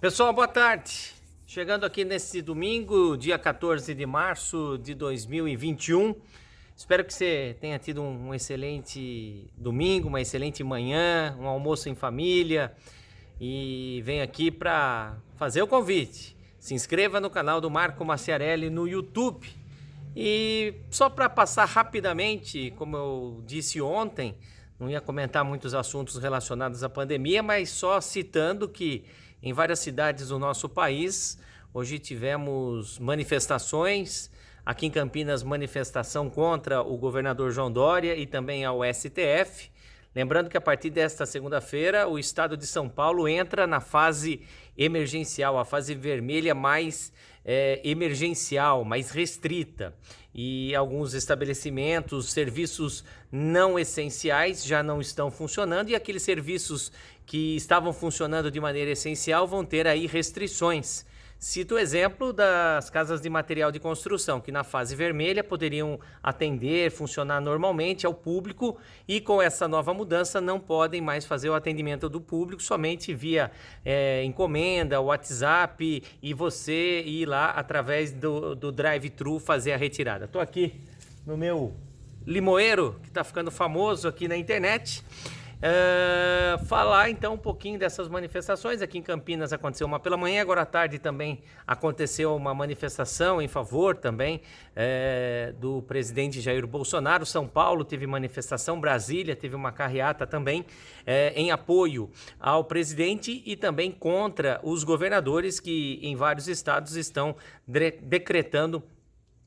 Pessoal, boa tarde. Chegando aqui nesse domingo, dia 14 de março de 2021. Espero que você tenha tido um excelente domingo, uma excelente manhã, um almoço em família. E venho aqui para fazer o convite. Se inscreva no canal do Marco Maciarelli no YouTube. E só para passar rapidamente, como eu disse ontem, não ia comentar muitos assuntos relacionados à pandemia, mas só citando que em várias cidades do nosso país, hoje tivemos manifestações. Aqui em Campinas, manifestação contra o governador João Dória e também ao STF. Lembrando que a partir desta segunda-feira, o estado de São Paulo entra na fase emergencial, a fase vermelha mais emergencial, mais restrita. E alguns estabelecimentos, serviços não essenciais já não estão funcionando, e aqueles serviços que estavam funcionando de maneira essencial vão ter aí restrições. Cito o exemplo das casas de material de construção, que na fase vermelha poderiam atender, funcionar normalmente ao público, e com essa nova mudança não podem mais fazer o atendimento do público, somente via encomenda, WhatsApp, e você ir lá através do drive-thru fazer a retirada. Estou aqui no meu limoeiro, que está ficando famoso aqui na internet. Falar então um pouquinho dessas manifestações. Aqui em Campinas aconteceu uma pela manhã, agora à tarde também aconteceu uma manifestação em favor também do presidente Jair Bolsonaro. São Paulo teve manifestação, Brasília teve uma carreata também em apoio ao presidente e também contra os governadores que em vários estados estão decretando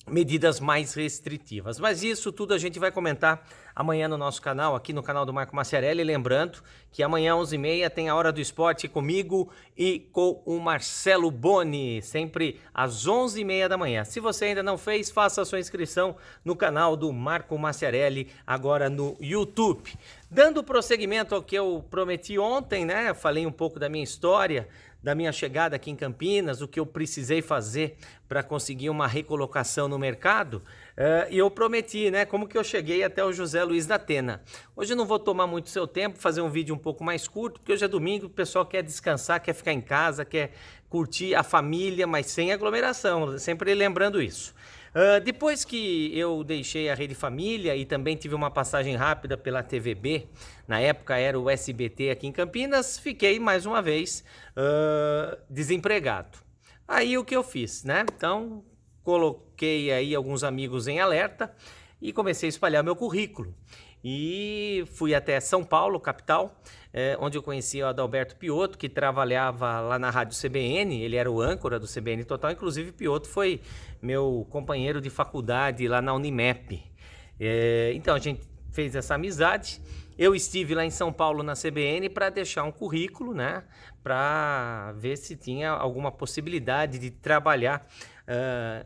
medidas mais restritivas. Mas isso tudo a gente vai comentar amanhã no nosso canal, aqui no canal do Marco Maciarelli. Lembrando que amanhã, 11h30, tem a Hora do Esporte comigo e com o Marcelo Boni, sempre às 11h30 da manhã. Se você ainda não fez, faça a sua inscrição no canal do Marco Maciarelli, agora no YouTube. Dando prosseguimento ao que eu prometi ontem, né? Falei um pouco da minha história, da minha chegada aqui em Campinas, o que eu precisei fazer para conseguir uma recolocação no mercado, e eu prometi, né, como que eu cheguei até o José Luiz da Atena. Hoje eu não vou tomar muito seu tempo, fazer um vídeo um pouco mais curto, porque hoje é domingo, o pessoal quer descansar, quer ficar em casa, quer curtir a família, mas sem aglomeração, sempre lembrando isso. Depois que eu deixei a Rede Família e também tive uma passagem rápida pela TVB, na época era o SBT aqui em Campinas, fiquei mais uma vez desempregado. Aí o que eu fiz, né? Então coloquei aí alguns amigos em alerta e comecei a espalhar meu currículo. E fui até São Paulo, capital, onde eu conheci o Adalberto Piotto, que trabalhava lá na Rádio CBN, ele era o âncora do CBN Total, inclusive Piotto foi meu companheiro de faculdade lá na Unimep. Então a gente fez essa amizade. Eu estive lá em São Paulo na CBN para deixar um currículo, né, para ver se tinha alguma possibilidade de trabalhar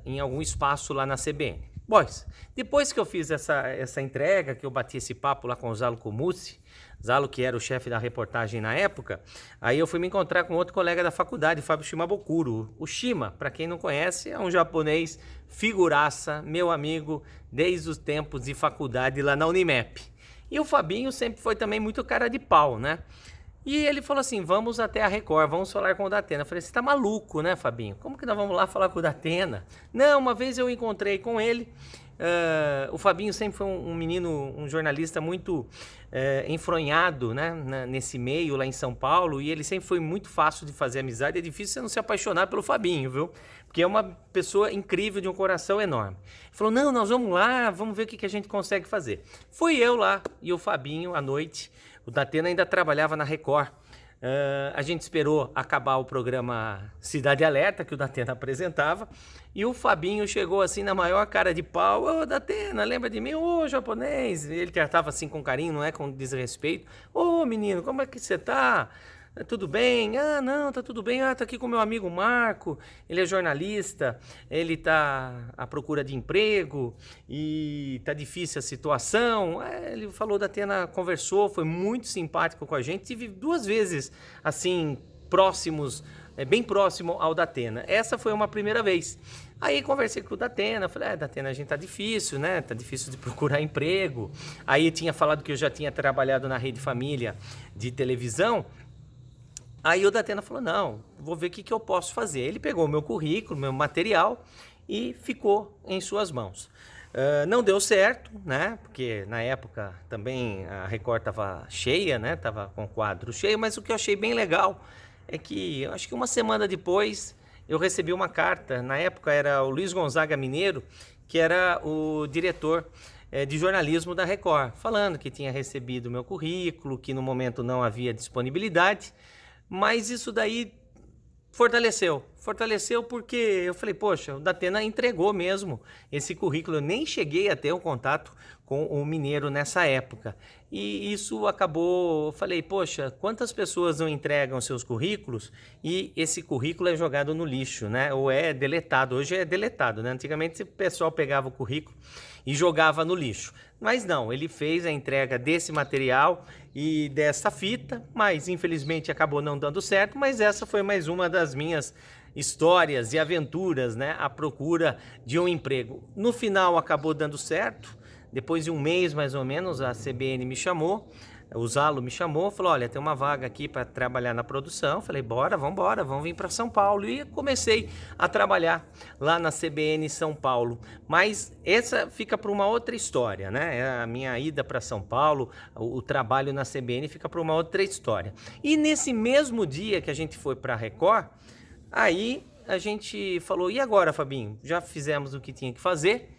em algum espaço lá na CBN. Boys, depois que eu fiz essa entrega, que eu bati esse papo lá com o Zalo Comucci, Zalo que era o chefe da reportagem na época, aí eu fui me encontrar com outro colega da faculdade, Fábio Shimabukuro. O Shima, para quem não conhece, é um japonês figuraça, meu amigo, desde os tempos de faculdade lá na Unimep. E o Fabinho sempre foi também muito cara de pau, né? E ele falou assim, vamos até a Record, vamos falar com o Datena. Eu falei, você tá maluco, né, Fabinho? Como que nós vamos lá falar com o Datena? Não, uma vez eu encontrei com ele. O Fabinho sempre foi um menino, um jornalista muito enfronhado, né, nesse meio lá em São Paulo. E ele sempre foi muito fácil de fazer amizade. É difícil você não se apaixonar pelo Fabinho, viu? Porque é uma pessoa incrível, de um coração enorme. Ele falou, não, nós vamos lá, vamos ver o que a gente consegue fazer. Fui eu lá e o Fabinho à noite. O Datena ainda trabalhava na Record. A gente esperou acabar o programa Cidade Alerta, que o Datena apresentava, e o Fabinho chegou assim na maior cara de pau. Ô, Datena, lembra de mim? Ô, japonês. Ele tratava assim com carinho, não é com desrespeito. Ô, menino, como é que você tá? Tudo bem? Ah, não, tá tudo bem. Ah, tá aqui com meu amigo Marco, ele é jornalista, ele tá à procura de emprego e tá difícil a situação. Ele falou, Datena conversou, foi muito simpático com a gente, tive 2 vezes, assim, próximos, bem próximo ao Datena. Essa foi uma primeira vez. Aí conversei com o Datena, falei, Datena, a gente tá difícil, né? Tá difícil de procurar emprego. Aí tinha falado que eu já tinha trabalhado na Rede Família de televisão. Aí o Datena falou, não, vou ver o que eu posso fazer. Ele pegou o meu currículo, meu material e ficou em suas mãos. Não deu certo, né? Porque na época também a Record estava cheia, né? Tava com o quadro cheio, mas o que eu achei bem legal é que, eu acho que uma semana depois, eu recebi uma carta. Na época era o Luiz Gonzaga Mineiro, que era o diretor de jornalismo da Record, falando que tinha recebido o meu currículo, que no momento não havia disponibilidade, mas isso daí fortaleceu porque eu falei, poxa, o Datena entregou mesmo esse currículo. Eu nem cheguei a ter um contato com o Mineiro nessa época. E isso acabou, eu falei, poxa, quantas pessoas não entregam seus currículos e esse currículo é jogado no lixo, né? Ou é deletado. Hoje é deletado, né? Antigamente o pessoal pegava o currículo e jogava no lixo. Mas não, ele fez a entrega desse material e dessa fita, mas infelizmente acabou não dando certo, mas essa foi mais uma das minhas histórias e aventuras, né, à procura de um emprego. No final acabou dando certo. Depois de um mês mais ou menos, a CBN me chamou, o Zalo me chamou, falou, olha, tem uma vaga aqui para trabalhar na produção. Falei, vamos vir para São Paulo. E comecei a trabalhar lá na CBN São Paulo. Mas essa fica para uma outra história, né? A minha ida para São Paulo, o trabalho na CBN fica para uma outra história. E nesse mesmo dia que a gente foi para a Record, aí a gente falou, e agora, Fabinho? Já fizemos o que tinha que fazer.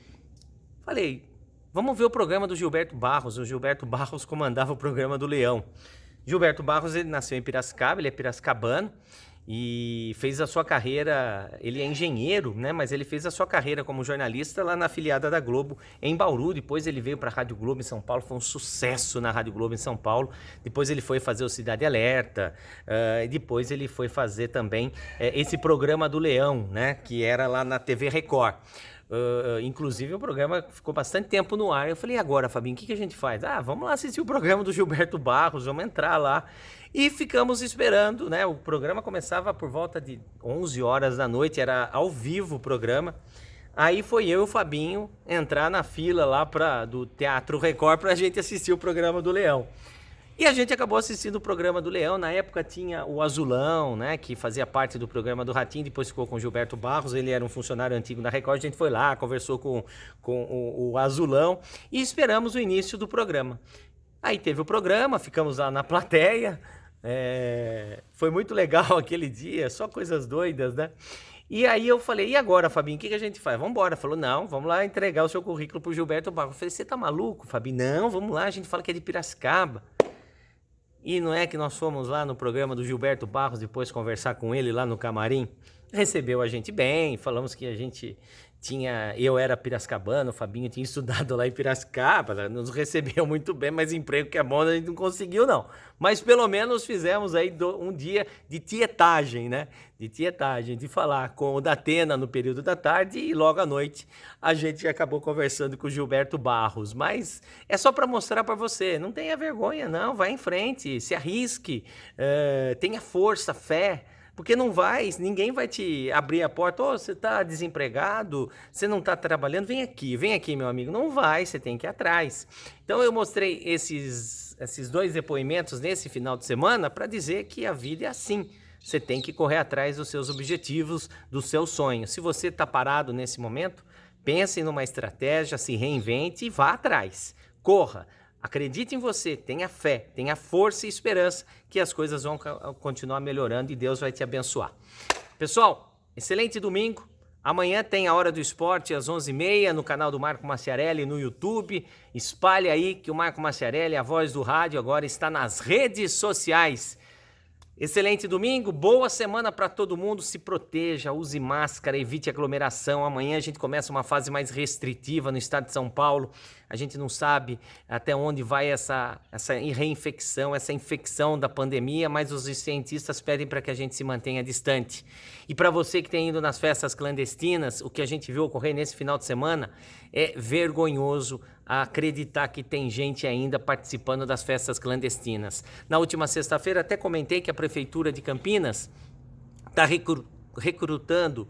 Falei, vamos ver o programa do Gilberto Barros. O Gilberto Barros comandava o programa do Leão. Gilberto Barros, ele nasceu em Piracicaba, ele é piracicabano e fez a sua carreira, ele é engenheiro, né? Mas ele fez a sua carreira como jornalista lá na afiliada da Globo em Bauru. Depois ele veio para a Rádio Globo em São Paulo, foi um sucesso na Rádio Globo em São Paulo. Depois ele foi fazer o Cidade Alerta, e depois ele foi fazer também esse programa do Leão, né? Que era lá na TV Record. Inclusive o programa ficou bastante tempo no ar. Eu falei, e agora, Fabinho, o que a gente faz? Vamos lá assistir o programa do Gilberto Barros, vamos entrar lá. E ficamos esperando, né? O programa começava por volta de 11 horas da noite, era ao vivo o programa. Aí foi eu e o Fabinho entrar na fila lá do Teatro Record pra gente assistir o programa do Leão. E a gente acabou assistindo o programa do Leão. Na época tinha o Azulão, né, que fazia parte do programa do Ratinho, depois ficou com o Gilberto Barros, ele era um funcionário antigo da Record. A gente foi lá, conversou com o Azulão e esperamos o início do programa. Aí teve o programa, ficamos lá na plateia, foi muito legal aquele dia, só coisas doidas, né? E aí eu falei, e agora, Fabinho, o que a gente faz? Vamos embora. Falou, não, vamos lá entregar o seu currículo pro Gilberto Barros. Eu falei, você tá maluco, Fabinho? Não, vamos lá, a gente fala que é de Piracicaba. E não é que nós fomos lá no programa do Gilberto Barros depois conversar com ele lá no camarim? Recebeu a gente bem, falamos que a gente eu era piracicabano, o Fabinho tinha estudado lá em Piracicaba, nos recebeu muito bem, mas emprego que é bom a gente não conseguiu não. Mas pelo menos fizemos aí um dia de tietagem, né? De tietagem, de falar com o Datena no período da tarde e logo à noite a gente acabou conversando com o Gilberto Barros. Mas é só para mostrar para você, não tenha vergonha não, vai em frente, se arrisque, tenha força, fé. Porque ninguém vai te abrir a porta, você está desempregado, você não está trabalhando, vem aqui, meu amigo. Não vai, você tem que ir atrás. Então eu mostrei esses 2 depoimentos nesse final de semana para dizer que a vida é assim. Você tem que correr atrás dos seus objetivos, dos seus sonhos. Se você está parado nesse momento, pense numa estratégia, se reinvente e vá atrás. Corra. Acredite em você, tenha fé, tenha força e esperança que as coisas vão continuar melhorando e Deus vai te abençoar. Pessoal, excelente domingo. Amanhã tem a Hora do Esporte às 11h30 no canal do Marco Maciarelli no YouTube. Espalhe aí que o Marco Maciarelli, a voz do rádio, agora está nas redes sociais. Excelente domingo, boa semana para todo mundo, se proteja, use máscara, evite aglomeração. Amanhã a gente começa uma fase mais restritiva no estado de São Paulo. A gente não sabe até onde vai essa reinfecção, essa infecção da pandemia, mas os cientistas pedem para que a gente se mantenha distante. E para você que tem ido nas festas clandestinas, o que a gente viu ocorrer nesse final de semana é vergonhoso acreditar que tem gente ainda participando das festas clandestinas. Na última sexta-feira até comentei que a Prefeitura de Campinas está recrutando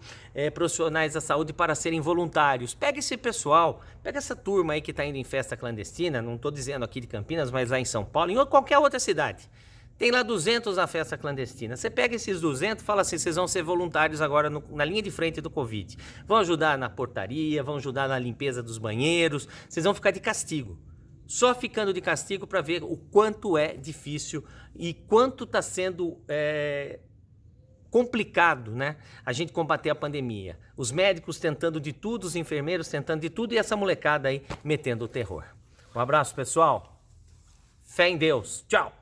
profissionais da saúde para serem voluntários. Pega esse pessoal, pega essa turma aí que está indo em festa clandestina, não estou dizendo aqui de Campinas, mas lá em São Paulo, em qualquer outra cidade. Tem lá 200 na festa clandestina. Você pega esses 200 e fala assim, vocês vão ser voluntários agora na linha de frente do Covid. Vão ajudar na portaria, vão ajudar na limpeza dos banheiros, vocês vão ficar de castigo. Só ficando de castigo para ver o quanto é difícil e quanto está sendo complicado, né? A gente combater a pandemia. Os médicos tentando de tudo, os enfermeiros tentando de tudo e essa molecada aí metendo o terror. Um abraço, pessoal. Fé em Deus. Tchau.